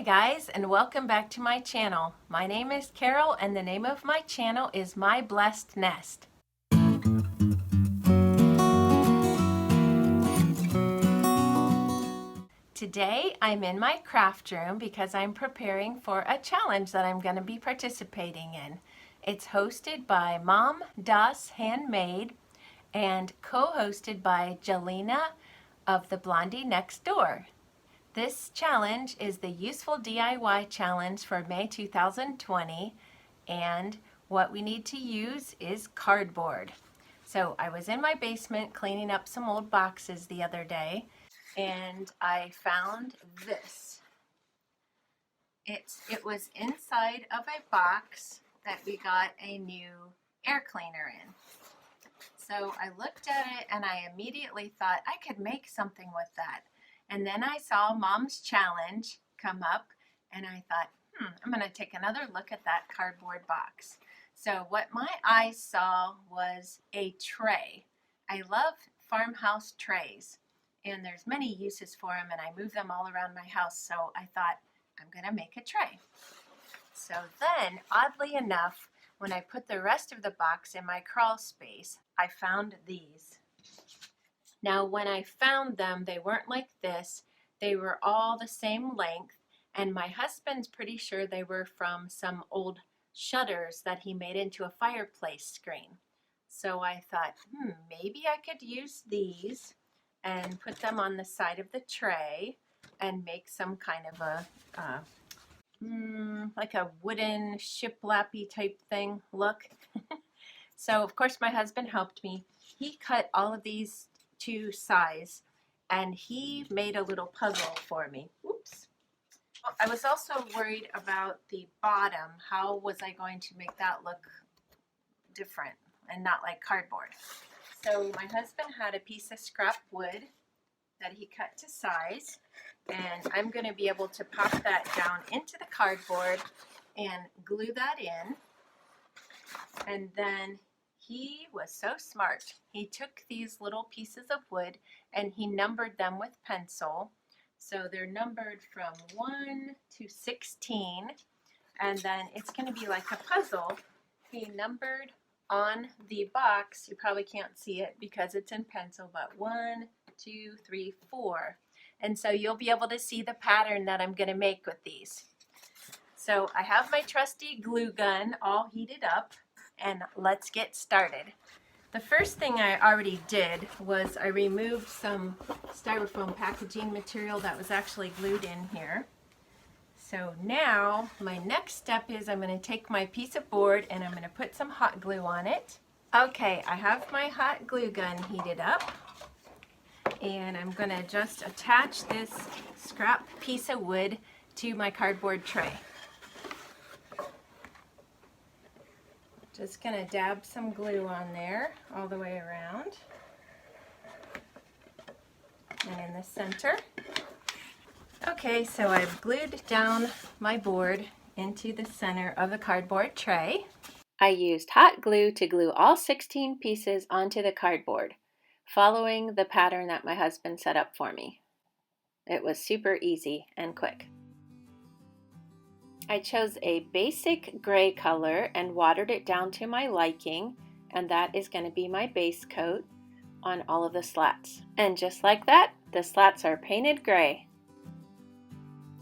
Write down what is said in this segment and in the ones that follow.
guys, and welcome back to my channel. My name is Carol and the name of my channel is My Blessed Nest. Today I'm in my craft room because I'm preparing for a challenge that I'm going to be participating in. It's hosted by Mom Das Handmade and co-hosted by Jelena of the Blondie Next Door. This challenge is the Useful DIY Challenge for May 2020, and what we need to use is cardboard. So I was in my basement cleaning up some old boxes the other day, and I found this. It was inside of a box that we got a new air cleaner in. So I looked at it and I immediately thought I could make something with that. And then I saw Mom's challenge come up and I thought, I'm going to take another look at that cardboard box. So what my eyes saw was a tray. I love farmhouse trays and there's many uses for them and I move them all around my house. So I thought I'm going to make a tray. So then, oddly enough, when I put the rest of the box in my crawl space, I found these. Now, when I found them, they weren't like this. They were all the same length, and my husband's pretty sure they were from some old shutters that he made into a fireplace screen. So I thought, maybe I could use these and put them on the side of the tray and make some kind of a, like a wooden shiplappy type thing look. So, of course, my husband helped me. He cut all of these to size and he made a little puzzle for me. Oops. I was also worried about the bottom. How was I going to make that look different and not like cardboard? So my husband had a piece of scrap wood that he cut to size, and I'm going to be able to pop that down into the cardboard and glue that in. And then he was so smart. He took these little pieces of wood and he numbered them with pencil. So they're numbered from 1 to 16. And then it's going to be like a puzzle. He numbered on the box. You probably can't see it because it's in pencil, but 1, 2, 3, 4. And so you'll be able to see the pattern that I'm going to make with these. So I have my trusty glue gun all heated up. And let's get started. The first thing I already did was I removed some styrofoam packaging material that was actually glued in here. So now my next step is I'm going to take my piece of board and I'm going to put some hot glue on it. Okay, I have my hot glue gun heated up and I'm going to just attach this scrap piece of wood to my cardboard tray. Just going to dab some glue on there all the way around and in the center. Okay, so I've glued down my board into the center of the cardboard tray. I used hot glue to glue all 16 pieces onto the cardboard, following the pattern that my husband set up for me. It was super easy and quick. I chose a basic gray color and watered it down to my liking, and that is going to be my base coat on all of the slats. And just like that, the slats are painted gray.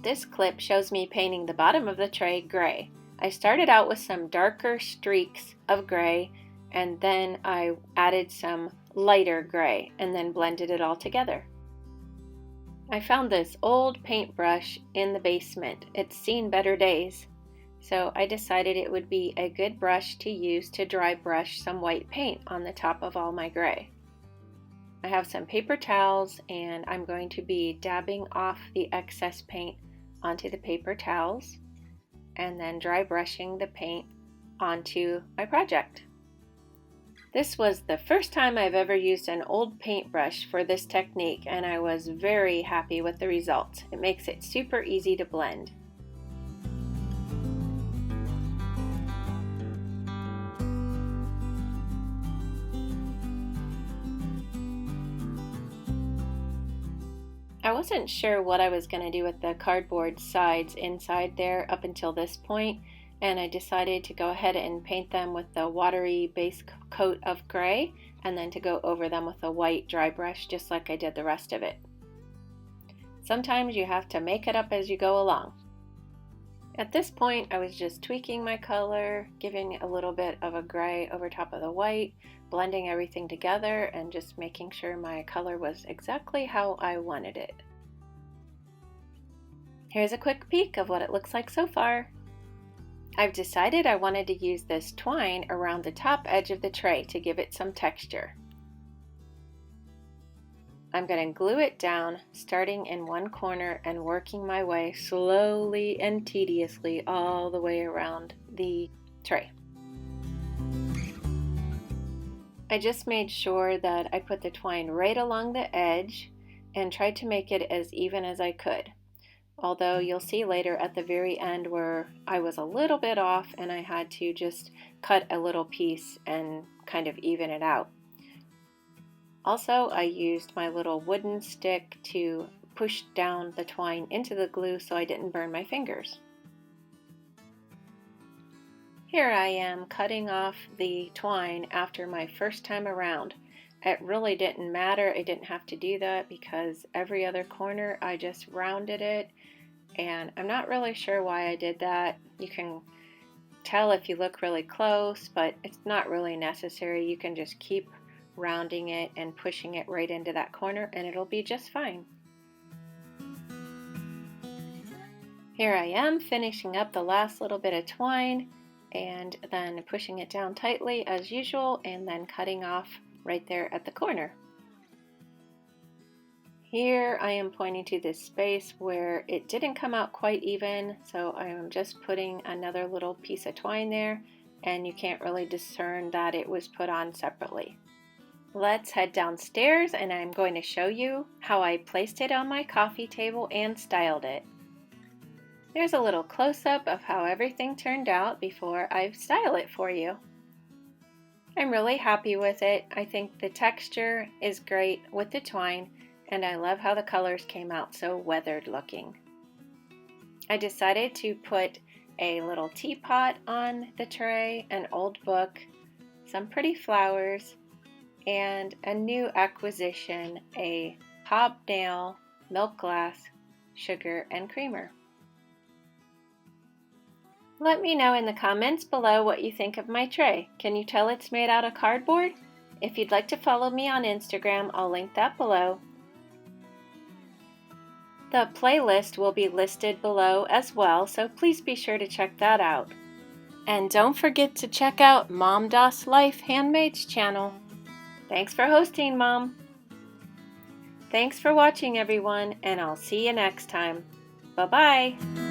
This clip shows me painting the bottom of the tray gray. I started out with some darker streaks of gray, and then I added some lighter gray and then blended it all together. I found this old paintbrush in the basement. It's seen better days, so I decided it would be a good brush to use to dry brush some white paint on the top of all my gray. I have some paper towels and I'm going to be dabbing off the excess paint onto the paper towels and then dry brushing the paint onto my project. This was the first time I've ever used an old paintbrush for this technique, and I was very happy with the result. It makes it super easy to blend. I wasn't sure what I was going to do with the cardboard sides inside there up until this point, and I decided to go ahead and paint them with the watery base coat of gray and then to go over them with a white dry brush just like I did the rest of it. Sometimes you have to make it up as you go along. At this point I was just tweaking my color, giving a little bit of a gray over top of the white, blending everything together and just making sure my color was exactly how I wanted it. Here's a quick peek of what it looks like so far. I've decided I wanted to use this twine around the top edge of the tray to give it some texture. I'm going to glue it down, starting in one corner and working my way slowly and tediously all the way around the tray. I just made sure that I put the twine right along the edge and tried to make it as even as I could. Although you'll see later at the very end where I was a little bit off and I had to just cut a little piece and kind of even it out. Also, I used my little wooden stick to push down the twine into the glue so I didn't burn my fingers. Here I am cutting off the twine after my first time around. It really didn't matter, I didn't have to do that because every other corner I just rounded it, and I'm not really sure why I did that. You can tell if you look really close, but it's not really necessary. You can just keep rounding it and pushing it right into that corner and it'll be just fine. Here I am finishing up the last little bit of twine and then pushing it down tightly as usual and then cutting off right there at the corner. Here I am pointing to this space where it didn't come out quite even, so I am just putting another little piece of twine there and you can't really discern that it was put on separately. Let's head downstairs and I'm going to show you how I placed it on my coffee table and styled it. There's a little close-up of how everything turned out before I style it for you. I'm really happy with it. I think the texture is great with the twine and I love how the colors came out so weathered looking. I decided to put a little teapot on the tray, an old book, some pretty flowers, and a new acquisition, a hobnail milk glass, sugar, and creamer. Let me know in the comments below what you think of my tray. Can you tell it's made out of cardboard? If you'd like to follow me on Instagram, I'll link that below. The playlist will be listed below as well, so please be sure to check that out. And don't forget to check out Mom Das Life Handmaids channel. Thanks for hosting, Mom. Thanks for watching, everyone, and I'll see you next time. Bye-bye.